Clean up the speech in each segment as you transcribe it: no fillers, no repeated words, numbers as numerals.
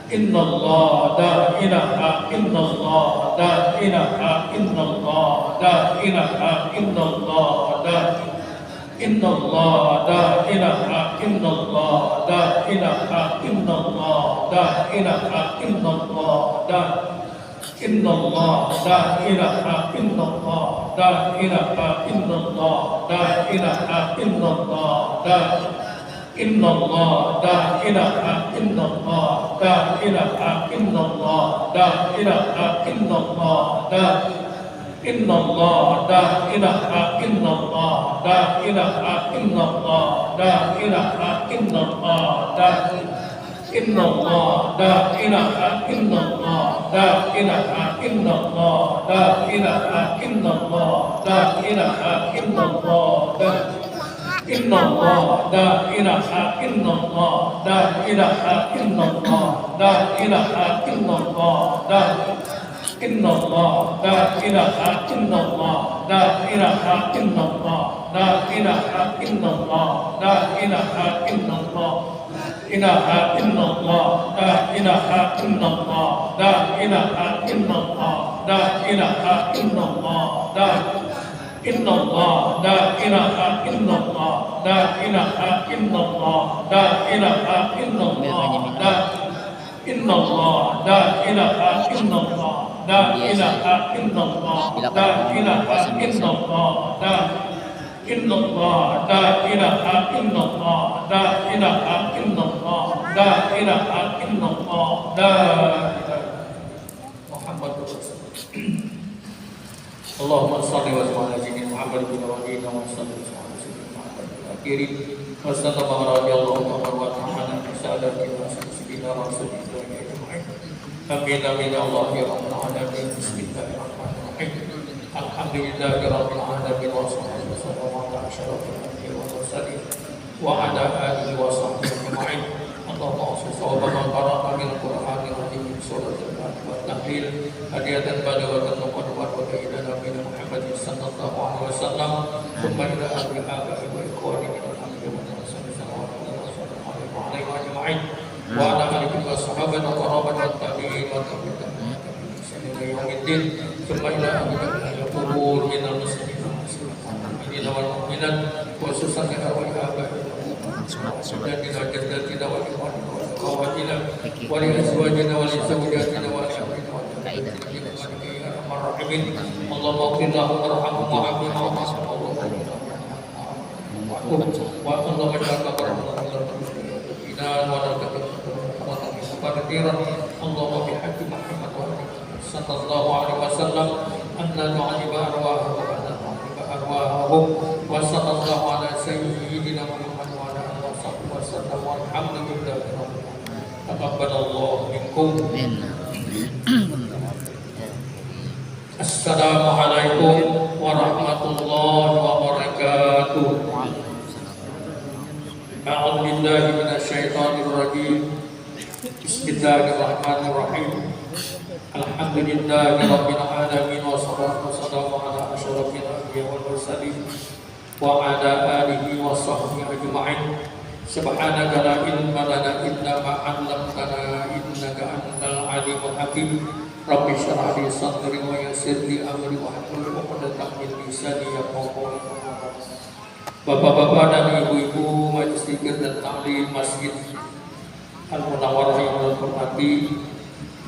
Illallah, la ilaha illallah, la ilaha illallah, la ilaha illallah, la illallah, la ilaha illallah, la ilaha illallah, la ilaha illallah, la illallah, la ilaha illallah, la ilaha illallah, la ilaha illallah, la illallah, la ilaha illallah, la ilaha illallah, la ilaha illallah, la illallah, la ilaha illallah, la ilaha illallah, la ilaha illallah, la illallah, la ilaha illallah, la ilaha illallah, la ilaha illallah, la ilaha illallah, la illallah, la ilaha illallah, la ilaha illallah, la ilaha illallah, la illallah, la ilaha illallah, la ilaha illallah, la ilaha illallah, la ilaha illallah, ilaha illallah, la ilaha illallah, la ilaha illallah, la ilaha illallah, la illallah, la ilaha illallah, la ilaha illallah, la ilaha illallah, la illallah, la ilaha illallah, la ilaha illallah, la ilaha illallah, la illallah, la ilaha illallah, la ilaha illallah, la ilaha illallah, la Muhammadur Rasulullah. Allahumma shalli wa sallim ala sayyidina Muhammad bin Abdillah wa sallim ala sayyidina Muhammad al-Karim wa sallallahu radhiyallahu wa ta'ala sayyidina wa sayyidina rasulillah ajma'in. Amin amin ya Allah ya rabbal alamin. Bismillahirrahmanirrahim. Alhamdulillahi rabbil alamin wa sallallahu ala asyrafil anbiya'i wal mursalin wa ala alihi wa sahbihi ajma'in. Allahumma salli wa baraka min al-Qur'anil azim suratul Tahlil hadiyatan badawatan muqaddamat wa ila Nabi Muhammad sallallahu alaihi wasallam thumma ila ahli aba'i wa ikhwani min al-hamdi wa sallallahu alaihi wa ajma'in wa ala alihi wa sahabati wa qarabat wa tabi'in wa tabi'in ila yaumiddin thumma ila ahli al-qubur min al-muslimin wal mu'minat wa khususan arwah aba'i dan ila jaddatina wa ikhwani وأهلنا ولأزواجنا ولزوجاتنا ولأهلنا الراحمين اللهم اغفر لهم وارحمهم وعافهم اللهم اجعل قبرهم ولا تكفر كثيرا اللهم بحق محمد صلى الله عليه وسلم أن نعذب أرواحهم وصلى الله على سيدنا محمد وعلى آله وصحبه وسلم والحمد لله رب العالمين. Taqabbalallahu minkum. Assalamualaikum warahmatullahi wabarakatuh. A'udzu billahi minasy syaithanir rajim. Bismillahirrahmanirrahim. Alhamdulillahi rabbil alamin wassalatu wassalamu ala asyrafil anbiya'i wal mursalin wa ala alihi wa sahbihi ajma'in. Subhanaka la ilma lana illa ma 'allamtana innaka antal alimul hakim. Rabbi shrah li sadri wa yassir li amri wa hlul 'uqdatam min lisani yafqahu qawli. Bapak-bapak dan ibu-ibu majelis zikir dan taklim Masjid Al-Munawwarah yang hormati,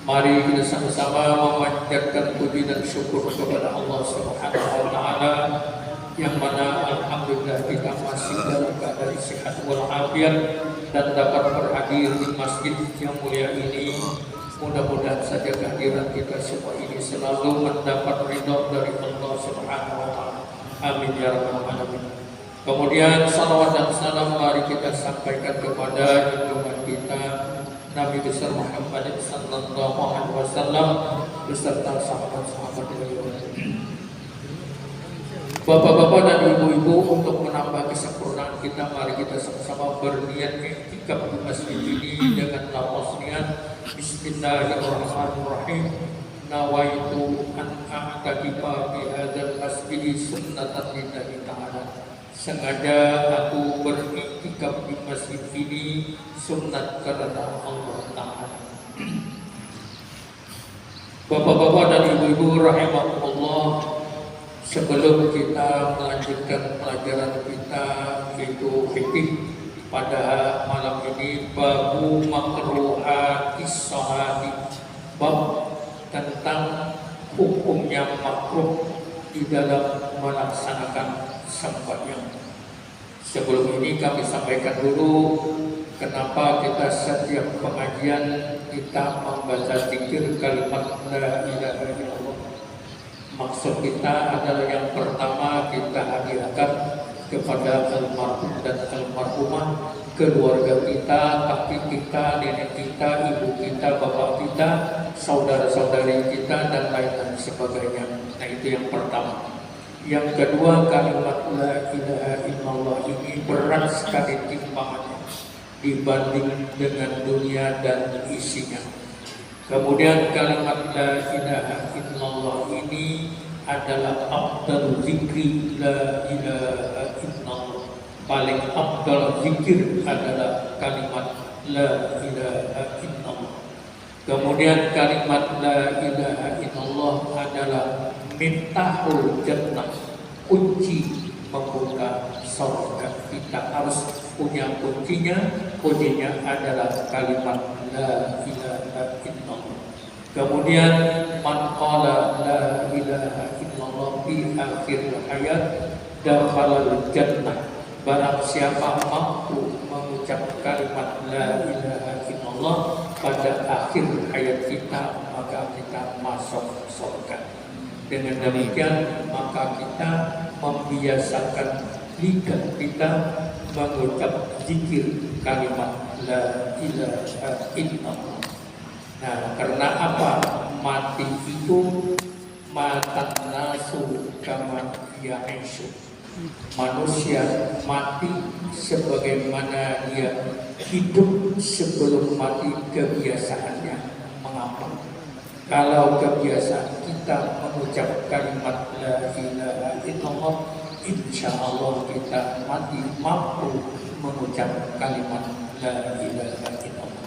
mari kita sama-sama memanjatkan puji dan syukur kepada Allah Subhanahu wa taala yang mana alhamdulillah kita masih dalam keadaan sehat walafiat dan dapat berhadir di masjid yang mulia ini. Mudah-mudahan saja kehadiran kita semua ini selalu mendapat ridha dari Allah Subhanahu wa taala. Amin ya rabbal alamin. Kemudian salawat dan salam mari kita sampaikan kepada junjungan kita Nabi besar Muhammad sallallahu alaihi wasallam beserta sahabat-sahabat beliau. Bapak-bapak dan ibu-ibu, untuk menambah kesempurnaan kita, mari kita sama-sama berniat i'tikaf di masjid ini dengan lafaz niat Bismillahirrahmanirrahim. Nawaitu an a'takifa fi hadzal masjid sunnatan lillahi ta'ala. Sengaja aku beriktikaf di masjid ini sunat karena Allah Ta'ala. Bapak-bapak dan ibu-ibu rahimakumullah, sebelum kita melanjutkan pelajaran kita yaitu fikih pada malam ini, babu makruhatis sholati, bab tentang hukumnya makruh di dalam melaksanakan sembahyang. Sebelum ini kami sampaikan dulu kenapa kita setiap pengajian kita membaca zikir kalimat la ilaha illallah. Maksud kita adalah yang pertama kita hadiahkan kepada almarhum dan almarhumah, keluarga kita, kakek kita, nenek kita, ibu kita, bapak kita, saudara-saudari kita, dan lain-lain sebagainya. Nah, itu yang pertama. Yang kedua, kalimat la ilaha illallah ini berat sekali timbangannya dibanding dengan dunia dan isinya. Kemudian kalimat la ilaha illallah ini adalah afdal zikri la ilaha illallah. Paling afdal zikir adalah kalimat la ilaha illallah. Kemudian kalimat la ilaha illallah adalah miftahul jannah, kunci membuka surga. Kita harus punya kuncinya adalah kalimat la ilaha illallah. Kemudian man qala la ilaha illallah fi akhir hayat dakhala jannah. Barang siapa mampu mengucap kalimat la ilaha illallah pada akhir hayat kita, maka kita masuk surga. Dengan demikian maka kita membiasakan lidah kita mengucap zikir kalimat la ilaha illallah. Nah, karena apa? Mati itu matan nasu kama ya'ishu. Manusia mati sebagaimana dia hidup sebelum mati kebiasaannya. Mengapa? Kalau kebiasaan kita mengucap kalimat la ilaha illallah, insya Allah kita mati mampu mengucap kalimat la ilaha illallah.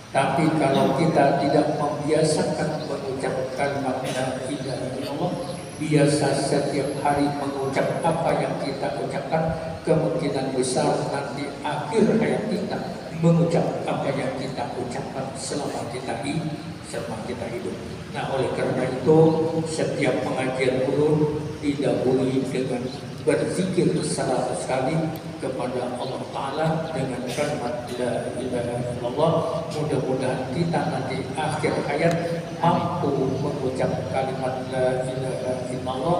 Tapi kalau kita tidak membiasakan mengucap kalimat la ilaha illallah, biasa setiap hari mengucap apa yang kita ucapkan, kemungkinan besar nanti akhir hayat kita mengucap apa yang kita ucapkan selama kita hidup. Nah, oleh karena itu setiap pengajian ulun didahului dengan berzikir 100 kali kepada Allah Ta'ala dengan kalimat la ilaha illallah. Mudah-mudahan kita nanti akhir hayat mampu mengucap kalimat la ilaha illallah,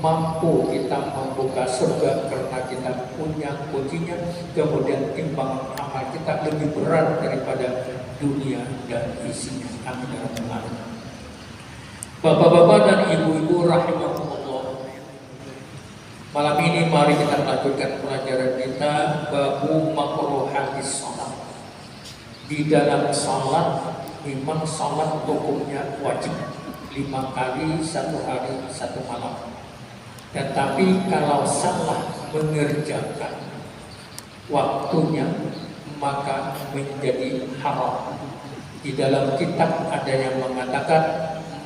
mampu kita membuka surga karena kita punya kuncinya. Kemudian timbangan amal kita lebih berat daripada dunia dan isinya. Amin ya rabbal alamin. Bapak-bapak dan ibu-ibu rahimahumullah, malam ini mari kita lanjutkan pelajaran kita babu makruhatis sholat. Di dalam sholat, memang sholat hukumnya wajib 5 kali 1 hari 1 malam. Tetapi kalau salah mengerjakan waktunya maka menjadi haram. Di dalam kitab ada yang mengatakan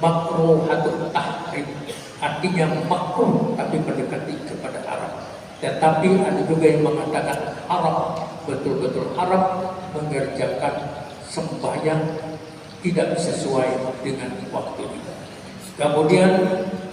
makruhatut tahrim, artinya makruh tapi mendekati kepada haram. Tetapi ada juga yang mengatakan haram, betul-betul haram mengerjakan sembahyang tidak sesuai dengan waktunya. Kemudian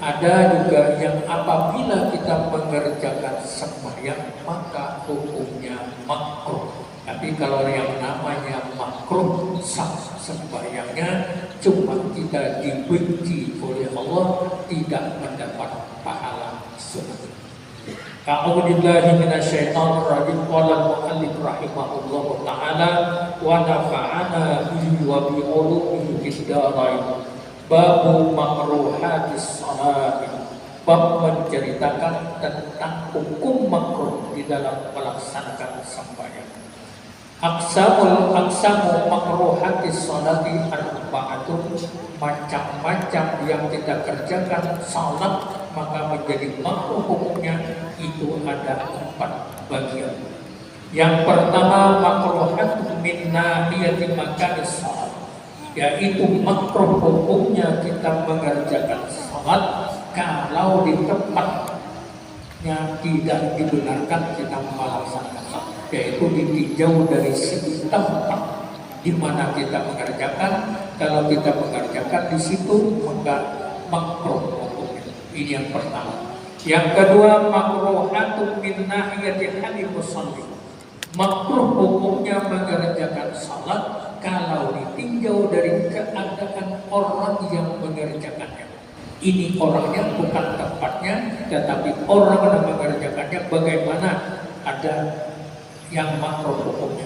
ada juga yang apabila kita mengerjakan sembahyang maka hukumnya makruh. Tapi kalau yang namanya makruh sah sembahyangnya, cuma kita dibenci oleh Allah, tidak mendapat pahala sunat. A'udzubillahi minasyaitonir rajim. Qala al-mu'allif rahimahullahu ta'ala wa nafa'ana bihi wa bi ulumihi fid dharain. Babu makruhatis sholati, bab menceritakan tentang hukum makruh di dalam melaksanakan sembahyang. Aksamu makruhatis sholati arba'atun, macam-macam yang kita kerjakan salat maka menjadi makruh hukumnya itu ada 4 bagian. Yang pertama makruhat min nahiyati makanis salat, yaitu makruh hukumnya kita mengerjakan salat kalau di tempatnya tidak dibenarkan kita melaksanakan salat, yaitu ditinjau dari segi tempat di mana kita mengerjakan. Kalau kita mengerjakan di situ maka makruh hukumnya. Ini yang pertama. Yang kedua, makruhatun min nahiyati halil musalli. Makruh hukumnya mengerjakan salat kalau ditinjau dari keadaan orang yang mengerjakannya. Ini orangnya bukan tempatnya, tetapi orang yang mengerjakannya bagaimana, ada yang makruh hukumnya.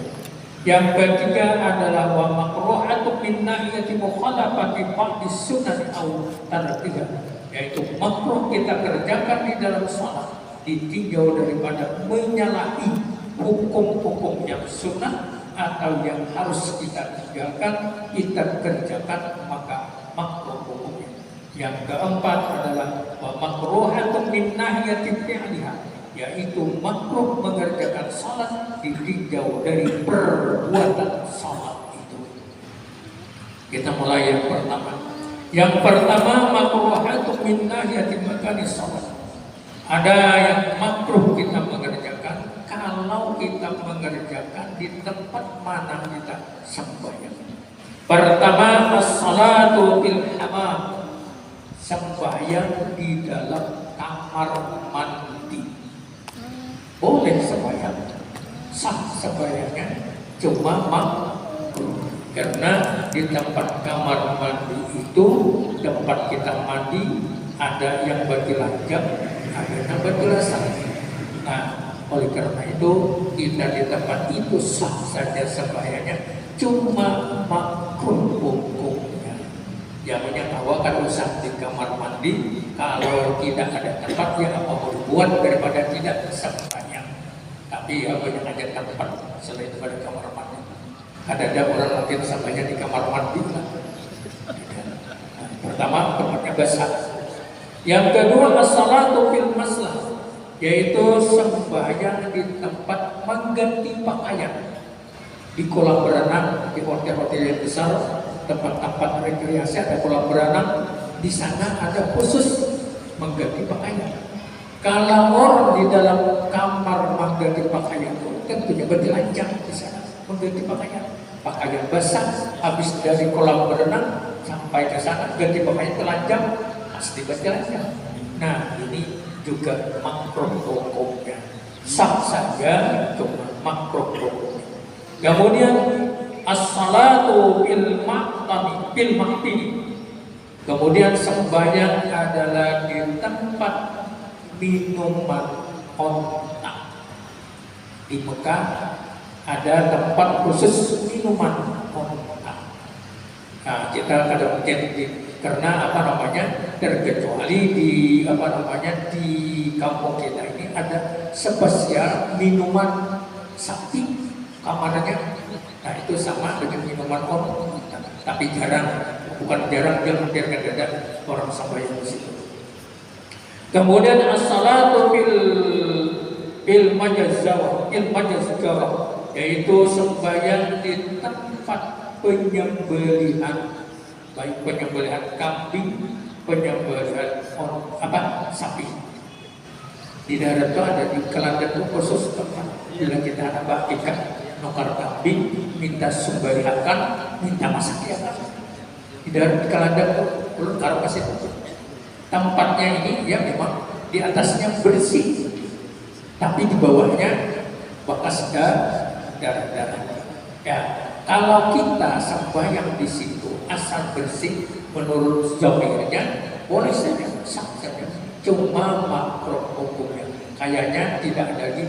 Yang ketiga adalah wa makruhatun min nahiyati mukhalafati ba'di sunnah aw tarkiha, yaitu makruh kita kerjakan di dalam salat ditinjau daripada menyalahi hukum-hukum yang sunnah atau yang harus kita tinggalkan, kita kerjakan, maka makruh hukumnya. Yang keempat adalah wa makruhatun min nahiyati fi'liha, yaitu makruh mengerjakan salat ditinjau dari perbuatan salat itu. Kita mulai yang pertama. Yang pertama, makruhatun min nahiyati makani salat. Ada yang makruh kita mengerjakan kalau kita mengerjakan di tempat mana kita sembahyang. Pertama, as-salatu fil hamam, sembahyang di dalam kamar mandi. Boleh sembahyang, sah sembahyangnya, cuma makruh karena di tempat kamar mandi itu tempat kita mandi, ada yang berjelajah, ada yang berjelasah. Nah, oleh karena itu kita di tempat itu sah saja sembahyangnya, cuma makruh hukumnya. Jangan awak kan usah di kamar mandi, kalau tidak ada tempat yang apa mau dibuat daripada tidak sembahyang. Tapi apa yang ada tempat selain pada kamar mandi. Ada orang mungkin samanya di kamar mandi lah. Pertama, tempatnya basah. Yang kedua, as-salatu fil maslah, yaitu sembahyang di tempat mengganti pakaian. Di kolam berenang, di hotel-hotel yang besar, tempat-tempat rekreasi ada kolam berenang, di sana ada khusus mengganti pakaian. Kalau orang di dalam kamar mengganti pakaian itu tentunya bertelanjang di sana mengganti pakaian basah, habis dari kolam berenang sampai ke sana ganti pakaian telanjang, pasti bertelanjang. Nah, ini juga makruh hukumnya, sah saja, cuma makruh hukumnya. Kemudian as-salatu bil maqtami, kemudian sembahyang adalah di tempat minuman kontak. Di Mekah ada tempat khusus minuman kontak. Nah, kita kadang mungkin karena terkecuali di di kampung kita ini ada spesial minuman sakti kamarnya. Nah, itu sama dengan minuman kontak, tapi bukan jarang dia membiarkan ada orang sembahyang di situ. Kemudian as-salatu fil majazawah, yaitu sembahyang di tempat penyembelihan, baik penyembelihan kambing, penyembelihan sapi. Di daerah itu ada di Kelantan itu khusus tempat. Bila kita ada ikan nukar kambing, minta sembelihakan, minta masak ya. Di daerah Kelantan itu perlu karpas itu. Tempatnya ini ya memang di atasnya bersih, tapi di bawahnya bekas darah-darah. Ya, kalau kita sembahyang di situ asal bersih menurut zahirnya boleh saja, sah saja. Cuma makruh hukumnya. Kayaknya tidak ada di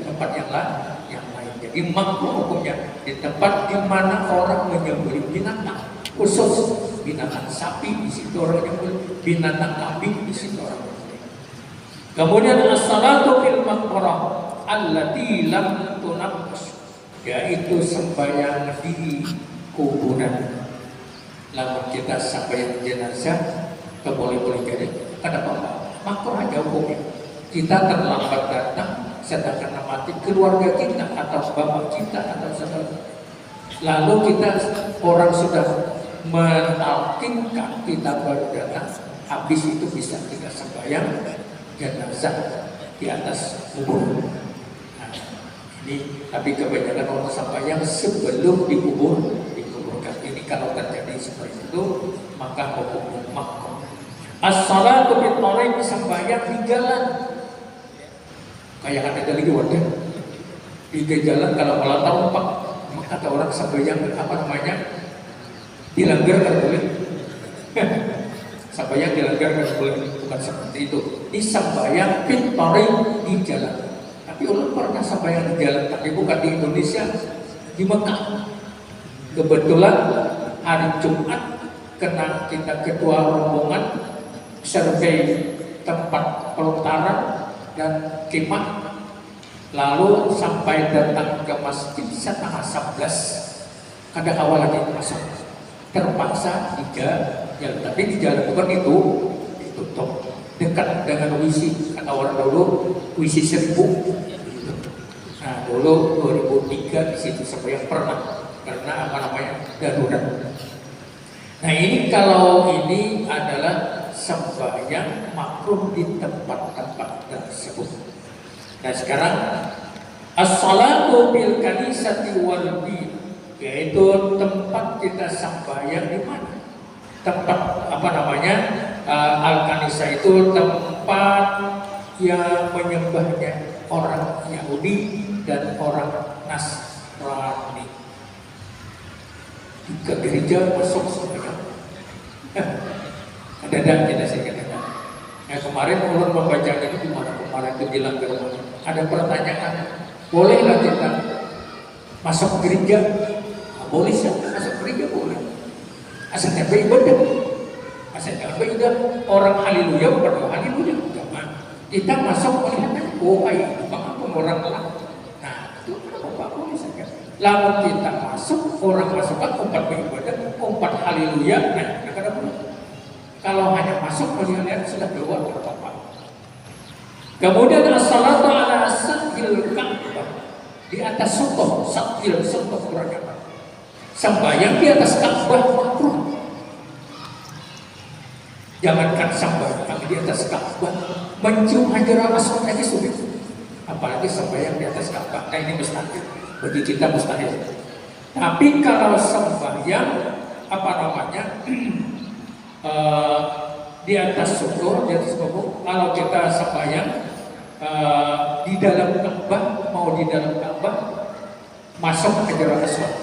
tempat yang lain. Jadi makruh hukumnya di tempat di mana orang menyembelih binatang, khusus binatang sapi di situ orang menyembelih, binatang kambing di situ orang menyembelih. Kemudian as-salatu fil maqbarah allati lam tunabbash, yaitu sembahyang di kuburan. Lalu kita sampai jenazah boleh jadi ada apa? Makruh aja hukumnya. Kita terlambat datang, sedangkan mati keluarga kita atau bapak kita atau saudara. Lalu kita orang sudah menalkinkan kita baru datang, habis itu bisa kita sembahyang jenazah di atas kubur. Nah, ini tapi kebanyakan orang sembahyang sebelum dikuburkan. Ini kalau terjadi seperti itu maka hukumnya makruh. As-salatu bil thariq, sembahyang di jalan. Kayak ada lagi wadah di jalan kalau malah tampak, maka ada orang sembahyang apa namanya dilanggar kan boleh. Sembahyang dilanggar kan boleh, bukan seperti itu. Ini sembahyang bil thariq di jalan. Tapi orang pernah sembahyang di jalan, tapi bukan di Indonesia, di Mekah. Kebetulan hari Jumat kena kita ketua rombongan survei tempat pelontaran dan kemah, lalu sampai datang ke masjid setengah 11, kadang awal lagi masuk, terpaksa di jalan, tapi di jalan bukan itu ditutup dekat dengan WC, kata orang dulu WC 1000. Nah dulu 2003 di situ saya pernah karena apa namanya darurat. Nah ini kalau ini adalah sembahyang makruh di tempat-tempat tersebut. Nah sekarang as-salatu bil kanisati wal bid, yaitu tempat kita sembahyang di mana? Tempat apa namanya? Al-kanisa itu tempat yang menyembahnya orang Yahudi dan orang Nasrani. Ke gereja masuk sembahyang. Ada tidak saya katakan. Nah, kemarin ulun membaca ini di mana kemarin itu bilang ke rumah. Ada pertanyaan, bolehlah kita masuk gereja? Nah, boleh sih, masuk gereja boleh. Asalnya beribadah. Asalnya beribadah. Orang haleluya bukan haleluya, jangan. Kita masuk melihat, oh ayo, apa orang lain. Nah itu kenapa boleh saja. Lalu kita masuk, orang masukkan umpat beribadah, umpat haleluya, nah ada boleh. Kalau hanya masuk melihat sudah keluar apa-apa. Kemudian as-salatu ala sathil Ka'bah, di atas sotoh, sathil sotoh kurangnya. Sembahyang di atas Ka'bah makruh. Jangankan sembahyang di atas Ka'bah, mencium Hajar Aswad aja sulit. Apalagi sembahyang di atas Ka'bah. Nah ini mustahil, bagi kita mustahil. Tapi kalau sembahyang apa namanya? Di atas syukur, di atas kubur, kalau kita sembahyang di dalam Ka'bah, mau di dalam Ka'bah masuk Hajar Aswad.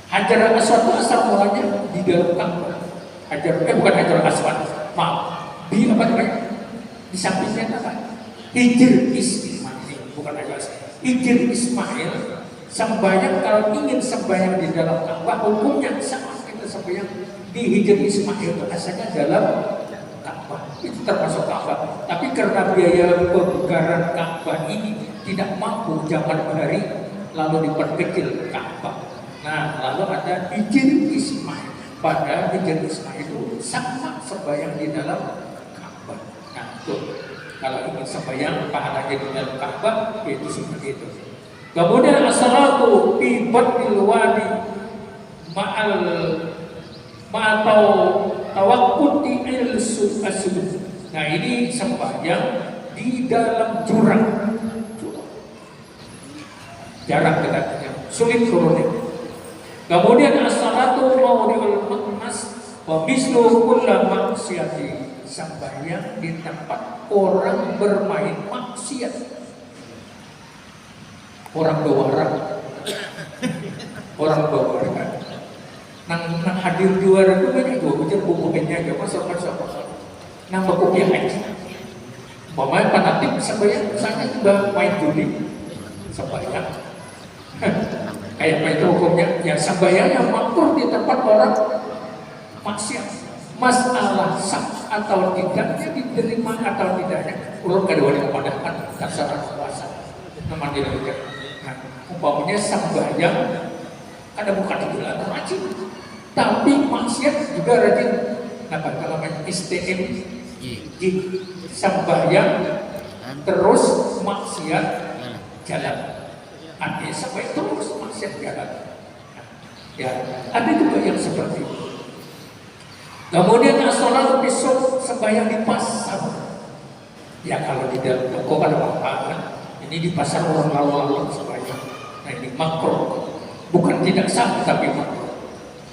Hajar Aswad itu asal mulanya di dalam Ka'bah. Bukan Hajar Aswad, maaf, di apa namanya? Di sampingnya apa? Hijr Ismail, bukan Hajar Aswad. Hijr Ismail. Sembahyang kalau ingin sembahyang di dalam Ka'bah, hukumnya sama kita sembahyang di Hijr Ismail itu asalnya dalam Ka'bah, itu termasuk Ka'bah. Tapi karena biaya pembukaran Ka'bah ini tidak mampu zaman hari, lalu diperkecil Ka'bah. Nah, lalu ada Hijr Ismail. Pada Hijr Ismail itu sama sembahyang di dalam Ka'bah. Nah, itu kalau ingin sembahyang pahalanya di dalam Ka'bah, itu seperti itu. Kemudian as-salatu fi batnil wadi atau tawakkuti al-sujud. Nah ini sembahyang di dalam jurang. Jarang kita sulit turunnya. Kemudian as-salatu mawdi'ul maqmas wa mislu kullu maksiati, sembahyang di tempat orang bermain maksiat. Orang berwarna, orang berwarna. Nang hadir juara itu banyak gue ujar bukunya aja masuk. Nang bukunya aja. Pemain fanatik sembahyang misalnya juga main judi sembahyang. Kayak apa itu hukumnya? Ya sembahyang yang makruh di tempat orang maksiat. Masalah sah atau tidaknya, diterima atau tidaknya, ulun kedua dipadahkan terserah kuasa. Nama dirinya. Nah, umpamanya sembahyang ada bukan di bulan rajin, tapi maksiat juga rajin. Nah, kalau namanya STM, sembahyang terus maksiat jalan. Artinya sampai terus maksiat jalan. Nah, Ya, ada juga yang seperti itu. Kemudian as-salatu bis-suq, sembahyang di pasar. Ya kalau di dalam toko kan apa? Ini di pasar orang lalu-lalu sembahyang. Nah ini makruh, bukan tidak sah tapi makruh.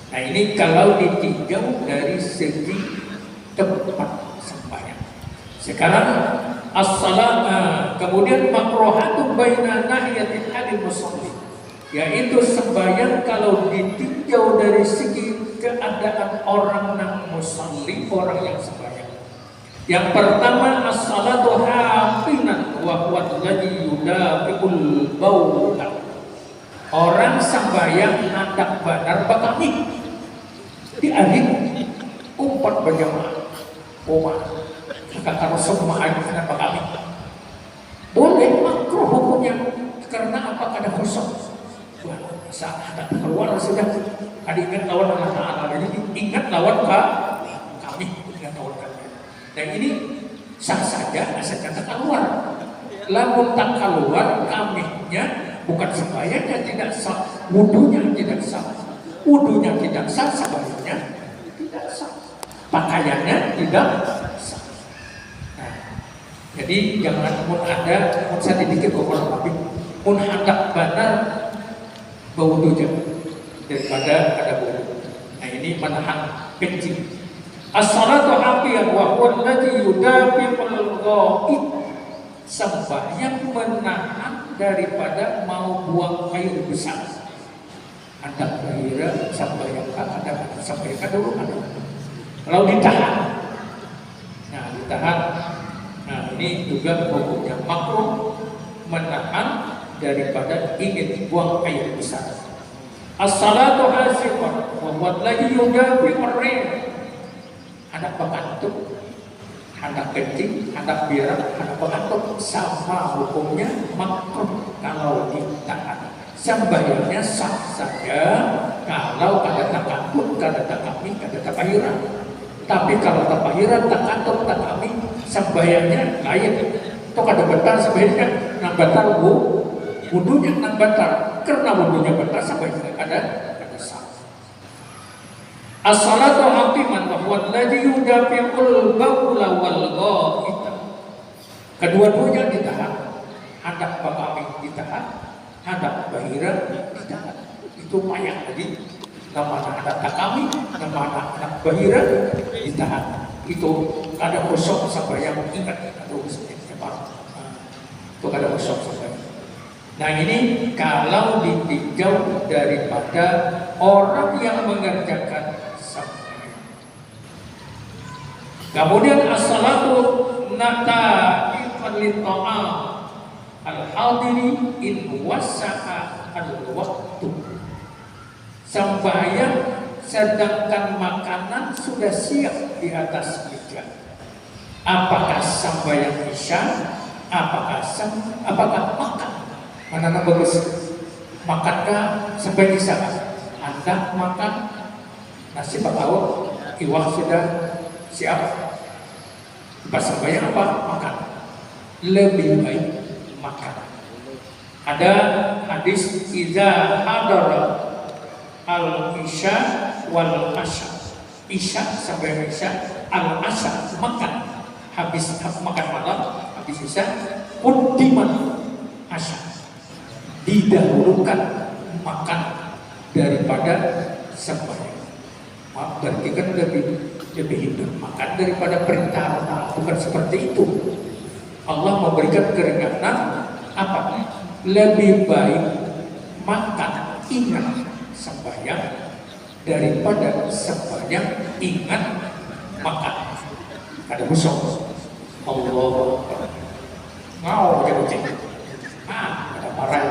Nah ini kalau ditinjau dari segi tempat sembahyang. Sekarang as-salat, kemudian makruhatun baina nahiyatin hadil musalli, yaitu sembahyang kalau ditinjau dari segi keadaan orang yang musalli, orang yang sembahyang. Yang pertama as-salatu hafinan wa huwa alladhi yudafi'ul baula. Orang sembahyang hendak benar bakami di adik umpat berjamaah umat kata semua adik hendak bakami boleh makruh hukumnya karena apa? Kada khusyuk. Wah, saat keluar sudah ada ingat lawan Allah Ta'ala, jadi ingat lawan kami, ingat lawan kami. Dan ini sah saja asal kata keluar. Lamun tak keluar kaminya bukan sembahyangnya tidak sah, wudunya tidak sah, wudunya tidak sah, sembahyangnya tidak sah, pakaiannya tidak sah. Nah, jadi jangan pun ada, pun saya dikit kok orang tapi pun hendak benar baudunya daripada ada bau. Nah ini menahan kencing. As-salatu hafiyan wa huwa alladhi yudafi'ul ghaib. Sembahyang menahan daripada mau buang air besar. Ada kira sembahyang ada sembahyang dulu ada. Kalau ditahan. Nah ditahan. Nah ini juga hukumnya makruh, menahan daripada ingin buang air besar. As-salatu hasifah wa huwa alladhi yudafi'ur rih. Hendak bakantuk, hendak kencing, hendak berak, hendak bakantuk, sama hukumnya makruh kalau ditahan. Sembahyangnya sah saja kalau kada takut, kada takami, kada tapahiran. Tapi kalau tapahiran, takatut, takami, sembahyangnya lain. Itu kada batal sembahyangnya, nang batal wudunya nang batal. Karena wudunya batal sembahyangnya kada sah. As-salatu haqiman wa huwa alladhi yudafi'ul baula wal ghaita. Kedua-duanya ditahan. Hendak bakami ditahan, hendak bahira ditahan. Itu payah tadi. Namanya hendak takami, namanya hendak bahira ditahan. Itu kada khusyuk sembahyang, ingat itu kada khusyuk sembahyang. Nah ini kalau ditinjau daripada orang yang mengerjakan sembahyang. Kemudian as-salatu nata'ifan li-ta'am al-hadiri in wasa'a al-waktu. Sembahyang sedangkan makanan sudah siap di atas meja. Apakah sembahyang isya? Apakah makan? Mana bagus? Makankah sampai isya? Anda makan nasi bakawal, iwak sudah siap. Pas sembahyang apa? Makan. Lebih baik makan. Ada hadis iza hadara al-isya wal asya. Isya sampai isya, al-asya makan. Habis makan malam, habis isya quddiman asya. Didahulukan makan daripada sembahyang. Berarti kan lebih hidup makan daripada perintah Allah. Bukan seperti itu. Allah memberikan keringanan apa? Lebih baik makan ingat sembahyang daripada sembahyang ingat makan. Ada musuh. Allah ngau jadi kucing. Ada marah.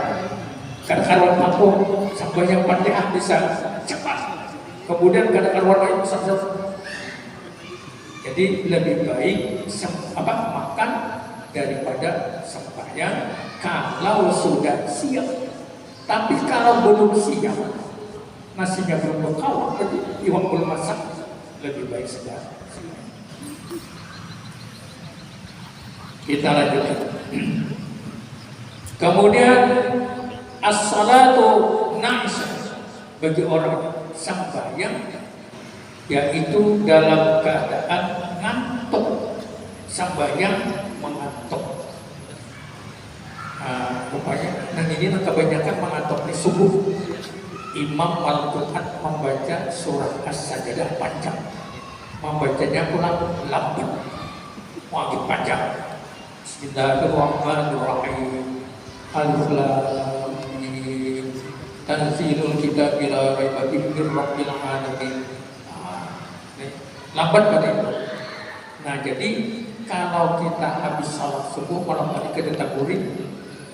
Kan karuan mampu sembahyang Fatihah bisa cepat. Kemudian kadang-kadang lain besar-besar. Jadi lebih baik makan daripada sembahyang kalau sudah siap. Tapi kalau belum siap, nasinya belum berkawal, iwak belum masak, lebih baik sudah. Kita lanjutkan. Kemudian as-salatu na'isah bagi orang sembahyang, yaitu dalam keadaan ngantuk, sembahyang mengantuk. Rupanya, ini kebanyakan mengantuk di subuh. Imam Al-Quran membaca surah As-Sajdah panjang, membacanya pulang lambat, wajib panjang. Bismillahirrahmanirrahim. Alif Lam Mim. Tanzilul Kitabi la raiba fihi mir rabbil alamin. Lambat pada itu. Nah, jadi kalau kita habis salat subuh malam hari ke tadabburi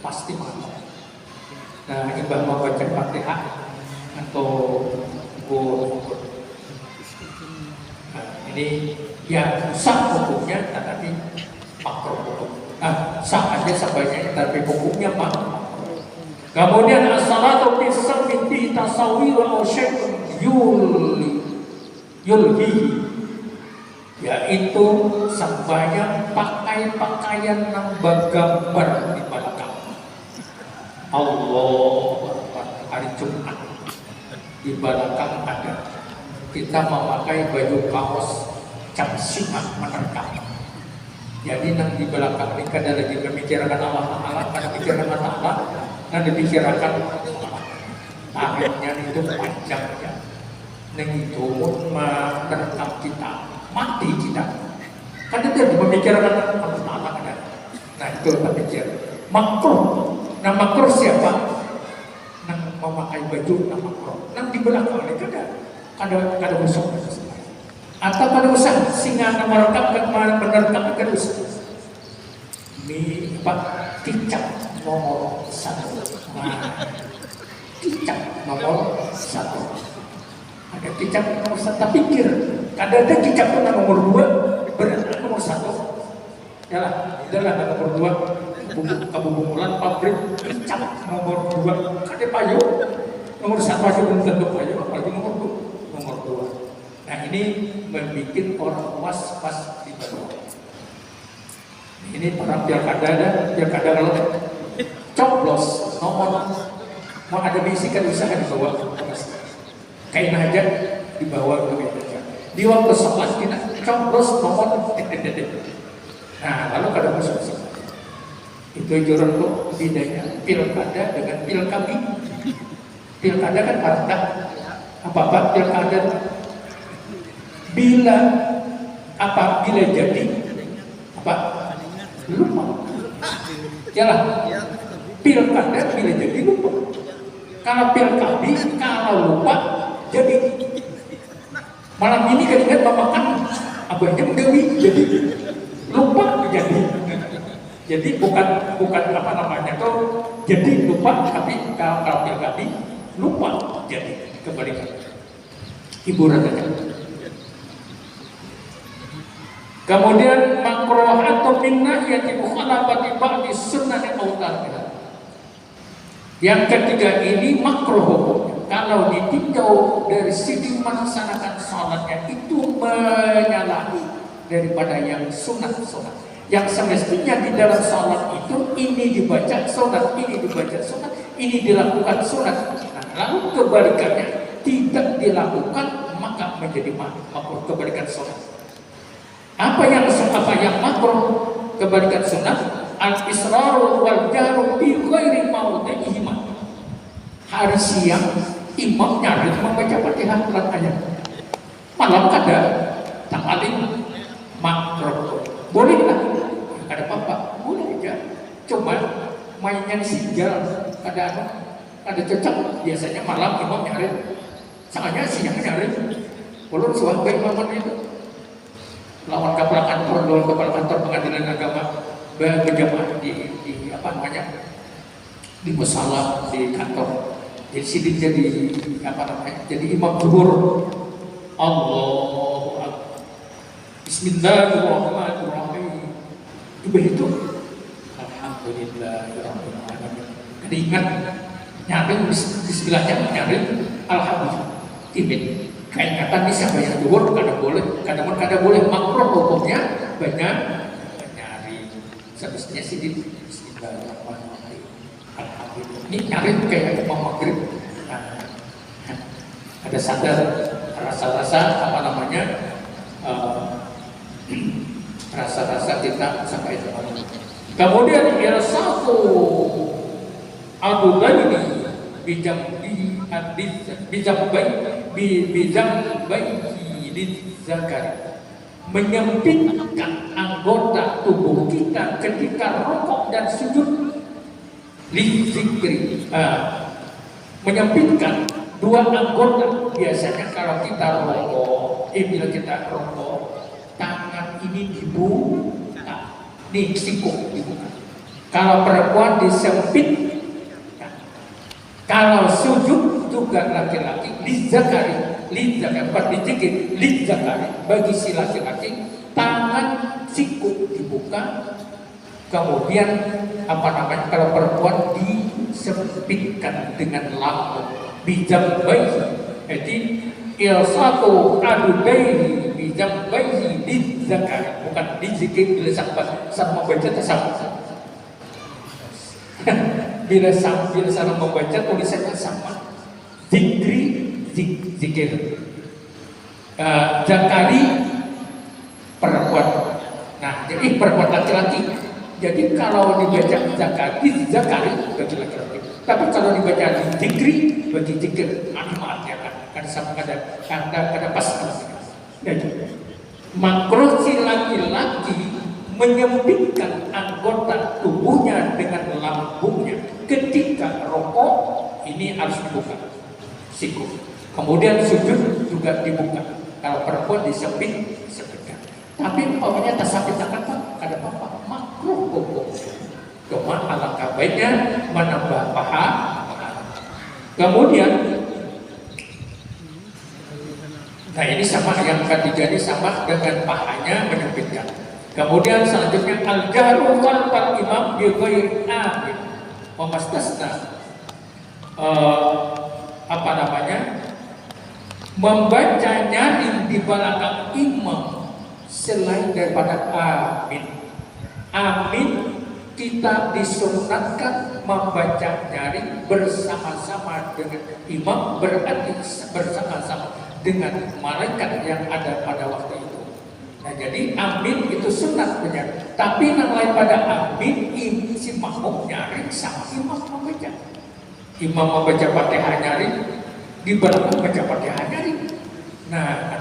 pasti mengantuk. Nah, ibadah membaca Fatihah atau buku. Nah, ini ya sah hukumnya, tetapi makruh hukum. Nah, sah aja sebaiknya, tapi hukumnya makruh. Kemudian as-salatu fi sabbi fi tasawwir aw syai'un yulhi, yaitu sembahyang pakai pakaian yang bergambar di belakang. Allah hari Jumat di belakang ada kita memakai baju kaos cap simak menerkam. Jadi yang di belakang ini kada lagi membicarakan Allah, kada bicarakan Allah, dan dibicarakan akhirnya itu panjang ya. Neng itu menerkam kita, mati kita. Kada dia membicarakan Allah ada. Nah itu berpikir makruh. Nah makruh siapa? Nang memakai baju nah makruh. Nang di belakang ini kada usah. Atau kada usah singa nang merekam kan menerkam kada usah. Ini apa? Kicap nomor 1. Nah, kicap nomor 1. Ada kicap nomor 1. Tapi pikir, kada ada kicap nomor 2, berarti nomor 1. Yalah, adalah nomor 2. Kebubungulan pabrik kicap nomor 2 kade payu nomor 1 aja belum tentu payu, apalagi nomor 2. Nah ini membuat orang was-was di bawah. Ini para pilkada kalau coblos nomor mau ada bisikan usaha di bawah, kain aja di bawah begitu. Di waktu sholat kita coblos nomor nah lalu kada masuk. Itu juran kok bedanya pilkada dengan pilkami. Pilkada kan harta apa pilkada bila jadi apa lupa jalan pilkada bila jadi lupa. Kalau pilkami kalau lupa jadi. Malam ini kan ingat memakan abahnya Dewi jadi lupa jadi. Jadi bukan apa namanya tuh jadi lupa, tapi kalau pilkada lupa jadi kebalikan hiburan aja. Kemudian makruh atau minnah yaitu mukhalafati ba'di sunnah autar. Yang ketiga ini makruh hukumnya kalau ditinjau dari sisi melaksanakan sholatnya itu menyalahi daripada yang sunat. Yang semestinya di dalam sholat itu ini dibaca sunat, ini dibaca sunat, ini dilakukan sunat. Nah, lalu kebalikannya tidak dilakukan maka menjadi makruh kebalikan sunat. Apa yang makruh kebalikan sunat? Al-israru wal jahru bi ghairi mawdi'ihima. Hari siang imam nyari membaca Fatihah lan ayat. Malam kada ta'alim makruh. Boleh lah, ada apa-apa, boleh aja. Cuma mainnya sigal, ada cocok. Biasanya malam imam nyari, soalnya siang nyari. Kalau suah baik malam itu, lawan kepala kantor pengadilan agama berjamaah di apa namanya, di musalah di kantor. Jadi sidik jadi apa namanya, jadi imam zuhur. Allahu Akbar. Bismillahirrahmanirrahim. Begitu. Alhamdulillahirabbil alamin. Jadi ingat nyari bismillahnya nyari alhamdulillah. Ini keingatan ini siapa yang zuhur kada boleh makruh hukumnya banyak nyari. Seharusnya sih bismillahirrahmanirrahim. Alhamdulillah. Ini nyari kayak mau maghrib. kita sadar rasa-rasa apa namanya rasa-rasa kita sampai itu. Kemudian satu Abu Ghani bijam bayi zakar, menyempitkan anggota tubuh kita ketika rokok dan sujud lizikri, menyempitkan dua anggota. Biasanya kalau kita rokok, bila kita rokok, tangan ini dibuka, nih siku dibuka. Kalau perempuan disempit. Kalau sujud juga laki-laki lizakari, dicekik lizakari, bagi si laki-laki tangan siku dibuka. Kemudian apa namanya, kalau perempuan disempitkan dengan lambung bijam bayi. Jadi satu adu bayi bijam bayi lizakari, bukan dicekik lizakari. Sama baca tersama. Bila sama membaca tulisannya sama, zikir, zakari perempuan. Nah, jadi perempuan laki-laki. Jadi kalau dibaca zakari bagi laki-laki. Tapi kalau dibaca zikri bagi zikir, maaf ya kan sama ada pas. Jadi makruh si laki-laki menyempitkan anggota tubuhnya dengan lambungnya ketika rokok, ini harus dibuka siku. Kemudian sujud juga dibuka. Kalau perempuan disempitkan. Tapi umpamanya tasapit apa? Ada apa? Makruh hukum. Cuma alangkah baiknya menambah pahala. Kemudian, nah ini sama yang ketiga, ini sama dengan pahanya menyempitkan. Kemudian selanjutnya al-jahru khalfal imam bi ghairi amin. Memastasna apa namanya? Membaca nyaring di belakang imam selain daripada amin. Amin kita disunatkan membaca nyaring bersama-sama dengan imam, berarti bersama-sama dengan malaikat yang ada pada waktu itu. Nah, jadi amin itu sunat benar. Tapi yang lain pada amin, si makmum nyaring sama imam membaca. Imam membaca Fatihah nyaring, di belakang baca Fatihah nyaring. Nah,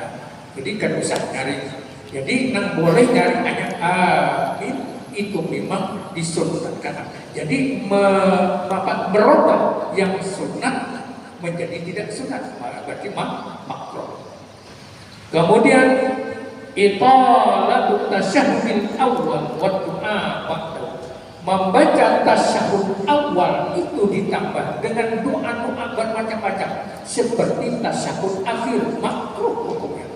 jadi kan usah nyaring. Jadi yang boleh nyaring hanya amin, itu memang disunatkan. Jadi merubah yang sunat menjadi tidak sunat, berarti makruh. Kemudian italatu tasyahhudil awal wa du'a ba'dahu. Membaca tasyahud awal itu ditambah dengan doa-doa bermacam-macam seperti tasyahud akhir, makruh hukumnya.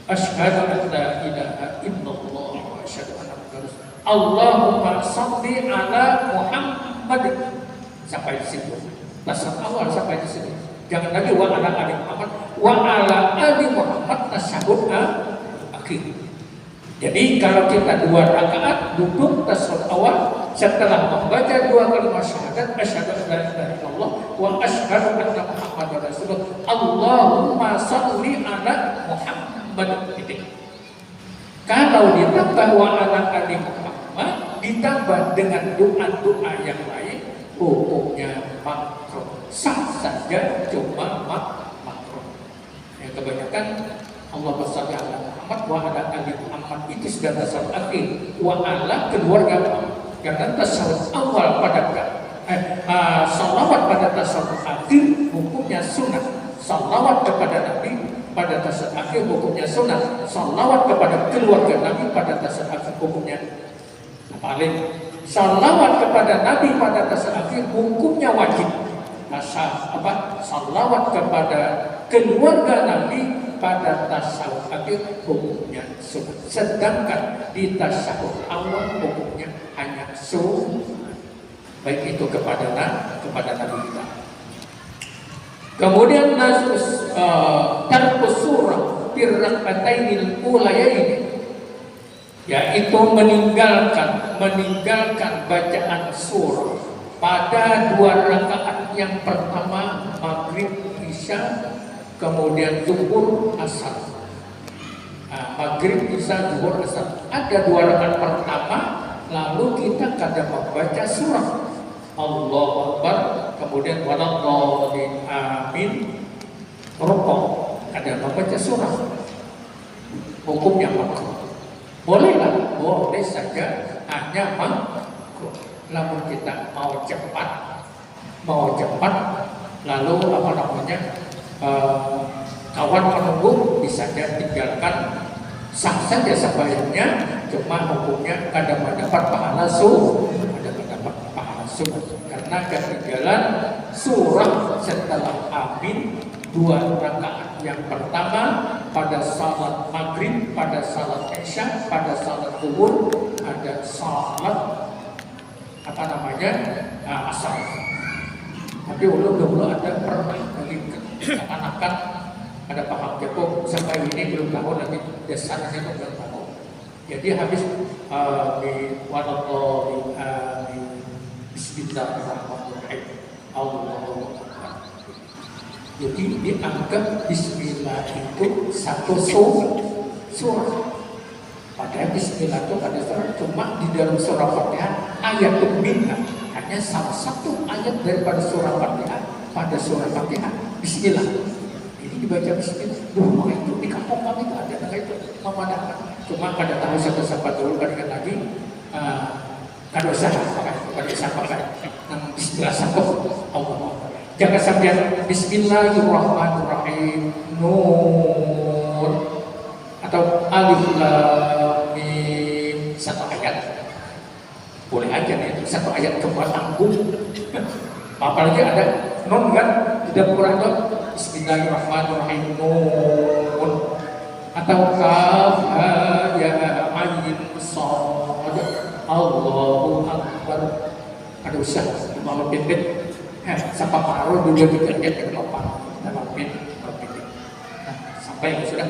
Asyhadu an la ilaha illallah wa asyhadu anna Muhammadar Rasulullah. Allahumma shalli ala Muhammad. Sampai di situ. Tasyahud awal sampai di situ. Jangan lagi wa ala ali Muhammad, wa ala ali Muhammad tasyahud akhir. Jadi kalau kita 2 rakaat duduk tasyahud awal setelah membaca 2 kalimat syahadat asyhadu an la ilaha illallah wa asyhadu anna Muhammadar Rasulullah. Allahumma shalli ala Muhammad. Kalau ditambah wa ala ali Muhammad ditambah dengan doa-doa yang lain, hukumnya makruh. Sah saja, cuma makruh. Yang kebanyakan Allahumma shalli ala Muhammad wa ala ali Muhammad itu sudah tasyahud akhir, wa ala keluarga karena tasyahud awal pada salawat pada tasyahud akhir hukumnya sunat. Salawat kepada Nabi pada tasyahud akhir hukumnya sunat. Salawat kepada keluarga Nabi pada tasyahud akhir hukumnya paling. Salawat kepada Nabi pada tasyahud akhir hukumnya wajib. Salawat kepada keluarga Nabi pada tasyahud akhir hukumnya sunat. Sedangkan di tasyahud awal hukumnya hanya sunat. Baik itu kepada Nabi kita. Kemudian tarkus surah firraqatainil ulayaini, yaitu meninggalkan bacaan surah pada 2 rakaat yang pertama maghrib isya kemudian zuhur, asar. Maghrib, isya, zuhur, asar. Ada 2 rakaat pertama, lalu kita kadang membaca surah Allahu Akbar, kemudian waladhdallin amin, rukuk, kadang membaca surah. Hukumnya makruh. Bolehlah, boleh saja, hanya makruh. Namun kita mau cepat, lalu kawan penunggu bisa saja tinggalkan, sah saja sebaliknya, cuma hukumnya kadang mendapat pahala karena ketinggalan surah setelah amin 2 rakaat yang pertama pada salat maghrib, pada salat isya, pada salat zuhur, ada salat asar. Tapi dulu ada pernah bagi anak-anak ada paham Jepang sampai ini belum tahu, nanti dasarnya itu belum tahu. Jadi habis di waladhdallin amin, bismillahirrahmanirrahim, Allahu Akbar. Jadi dianggap bismillah itu satu surah. Padahal bismillah itu ada surah, cuma di dalam surah Fatihah ayat minha, hanya salah satu ayat daripada surah Fatihah. Pada surah Fatihah bismillah ini dibaca bismillah. Itu di kampung kami itu ada itu memandangkan. Cuma pada tahu siapa dulu kan lagi kada usah pakai bismillah satu Allah. Jangan sampai bismillahirrahmanirrahim Nun atau alif lam mim satu ayat. Boleh aja nih, satu ayat cuma tanggung. Apalagi ada nun kan tidak kurang tuh bismillahirrahmanirrahim Nun atau kaf ya ayin shad Allahu Akbar. Ada usah mau pipit sampai paruh dulu dikerjain ke depan dalam pipit. Sampai sudah.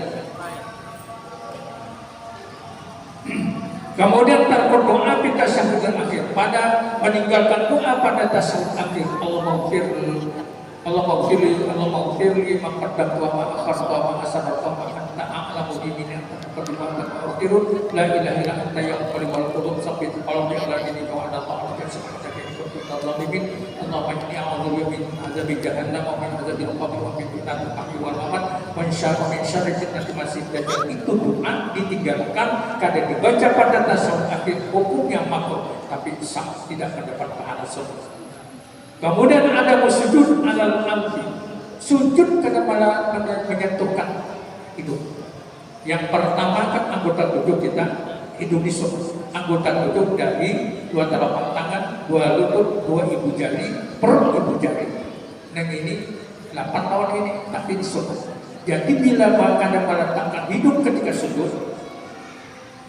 Kemudian tarku doa di tasyahud akhir, pada meninggalkan doa pada tasyahud akhir. Allah maghfirli ma qaddamtu wa ma akhartu wa ma asrartu wa ma anta a'lamu bihi min astaghfiruka la ilaha illa anta ya muqallibal qulub sabbit qalbi ala dinika wa ala ta'atika subhanaka inni kuntu minadh dhalimin. Allahumma inni a'udzu bika min adzabi jahannam wa min adzabil qabr wa min fitnatil mahya wal mamat wa min syarri fitnatil masih dajjal. Itu doa ditinggalkan kadang dibaca pada tasyahud akhir, hukumnya makruh tapi sah, tidak mendapat pahala surga. Kemudian ada sujud alal amfi, sujud karena malah menyentuhkan hidung. Yang pertama kan anggota tubuh kita, hidung disebut anggota tubuh dari 2 telapak tangan, 2 lutut, 2 ibu jari, per ibu jari. Nah ini 8 tahun ini tapi disebut. Jadi bila kadang meletakkan hidung ketika sujud,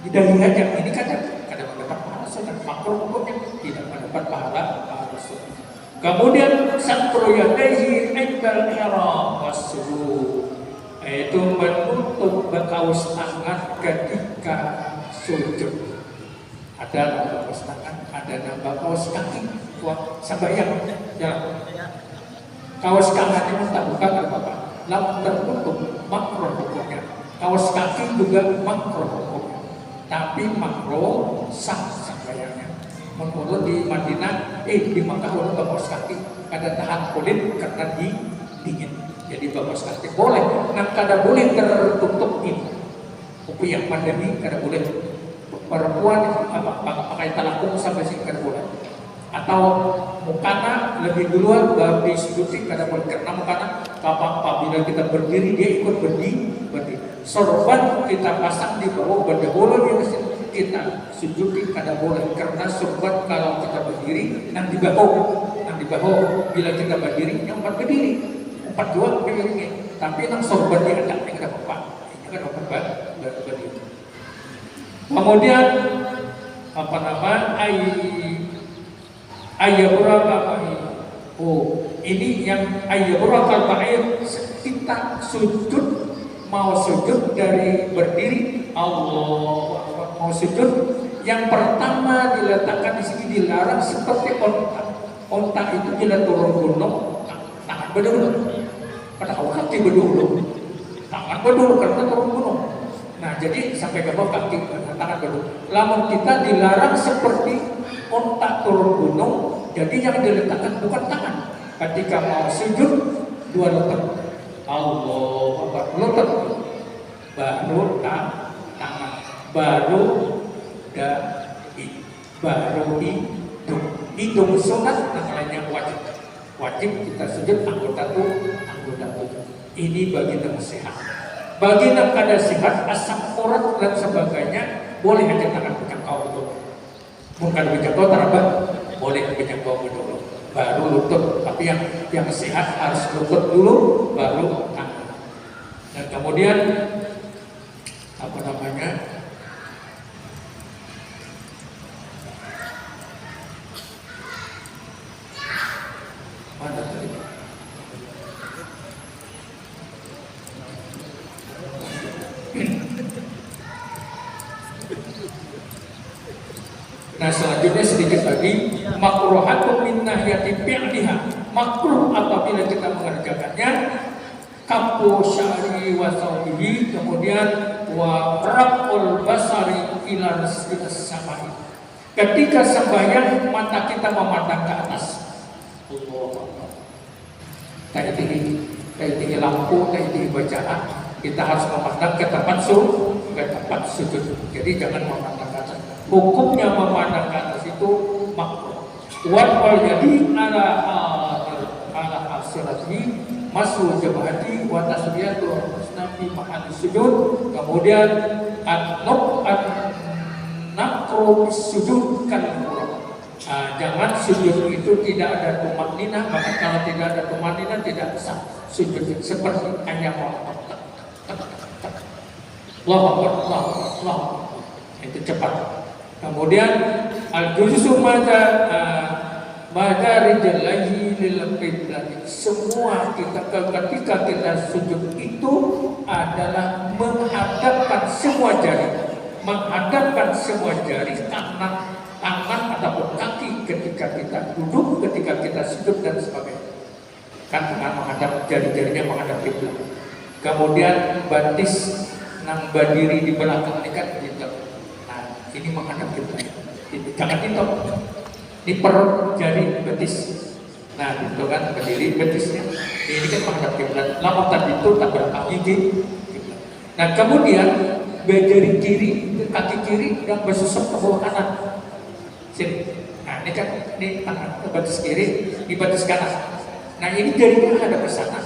dari aja ini kadang mendapat pahala surga. Makruh hukumnya tidak mendapat pahala surga. Kemudian satru yadayhi indal ihram was-sujud, yaitu menutup kaus tangan ketika sujud. Ada kaus tangan, ada nambah kaus kaki. Wah, sembahyang ya. Kaus tangan itu tak buka kan Bapak? Lalu tertutup makruh hukumnya. Kaus kaki juga makruh hukumnya. Tapi makruh sah sembahyangnya. Menurut di Madinah, di Makkah orang bagus kaki, kada tahan kulit karena dingin. Jadi bagus kaki boleh, nah kada boleh tertutup ini. Tapi yang pandemi kada boleh. Perempuan pakai talakung sampai sini kada boleh. Atau mukana lebih duluan baru disuduti kada boleh, karena mukana apabila kita berdiri dia ikut berdiri. Sorban kita pasang di bawah bendahulu kita sujudi kada boleh, karena sorban kalau kita berdiri nang di bahu bila kita berdiri yang 4 berdiri 4 berdiri, tapi nang sorban dia ada yang kada apa ini kan berdiri. Kemudian ini yang ayyabura kalba'ir, kita sujud, mau sujud dari berdiri Allah mau sujud, yang pertama diletakkan di sini dilarang seperti onta. Onta itu bila turun gunung tangan benar-benar Padahal kaki berdulu, tangan berdulu karena turun gunung. Nah jadi sampai ke bawah kaki tangan berdulu. Lamun kita dilarang seperti ontak turun gunung, jadi yang diletakkan bukan tangan. Ketika mau sujud dua lutut, Allah Akbar, lutut, baru tangan, baru dahi, baru hidung sunat, yang lainnya wajib. Wajib kita sujud anggota tubuh. Ini bagi yang sehat. Bagi yang kada sehat, asam urat dan sebagainya, boleh aja tangan berjangkau itu. Bukan berjangkau terabah, boleh berjangkau dulu. Baru lutut. Tapi yang sehat harus lutut dulu, baru tangan. Dan kemudian apa namanya? Mana tadi? Nah selanjutnya sedikit lagi, makruhatun min nahiyati fi'liha. Makruh apabila kita mengerjakannya, kapu syari wa thawbihi, kemudian wa raf'ul basari ila samai. Ketika sembahyang mata kita memandang ke atas. Kayak tinggi lampu, kayak tinggi bacaan, kita harus memandang ke tempat sujud. Jadi jangan memandang ke atas. Hukumnya memandang ke atas itu makruh. Wal jadi ala asyrati masu jabhati wa tasbiyatu nabi mahalli sujud. Kemudian an-naqru sujud kan jangan sujud itu tidak ada tumanina, maka kalau tidak ada tumanina tidak sah sujud seperti hanya Allah itu cepat. Kemudian al-juzu mada rijalahi lil qiblat. Semua ketika kita sujud itu adalah menghadapkan semua jari, tangan ataupun kaki ketika kita duduk, ketika kita sujud dan sebagainya. Kan tangan menghadap, jari-jarinya menghadap kiblat. Kemudian batis nang berdiri di belakang ini kan gitu. Nah, ini menghadap kiblat. Jangan itu. Di perut jari betis. Nah, itu kan berdiri betisnya. Ini kan menghadap kiblat. Lama tadi itu tak berkaki kiblat. Nah, kemudian jari kiri, kaki kiri yang bersusuk ke bawah kanan. Sini. Nah, ini kan tangan batis kiri, di batis kanan. Nah, ini jarinya ada ke sana.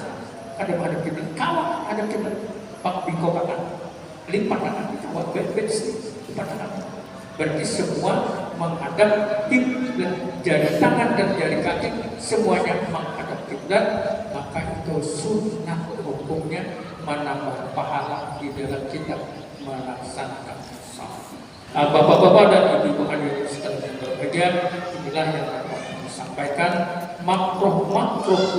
Ada menghadap kiblat. Kawat ada kiblat. Pak bingko kanan. Lipat kanan kita buat betis lipat kanan. Berarti semua menghadap kiblat, jari tangan dan jari kaki semuanya menghadap kiblat, maka itu sunnah hukumnya menambah pahala di dalam kita melaksanakan salat. Bapak-bapak dan ibu-ibu hadirin sekalian berbahagia, inilah yang dapat kami sampaikan makruh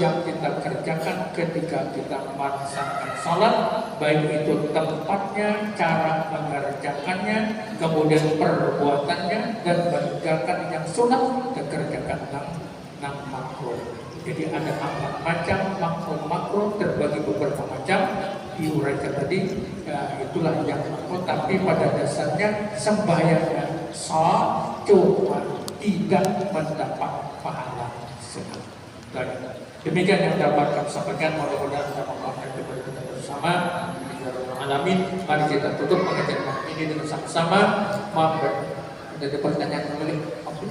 yang kita kerjakan ketika kita melaksanakan salat, baik itu tempatnya, cara mengerjakannya, kemudian perbuatannya, dan mengerjakan yang sunat dan kerjakan yang makruh. Jadi ada 4 macam makruh terbagi beberapa macam. Diuraikan tadi, ya, itulah yang makruh. Tapi pada dasarnya sembahyangnya sah, cuma tidak mendapat pahala sunat. Demikian yang dapat kami sampaikan. Mudah-mudahan dapat membantu kita bersama. Alamin. Mari kita tutup pengajian ini dengan sama-sama. Maaf, ada pertanyaan kembali.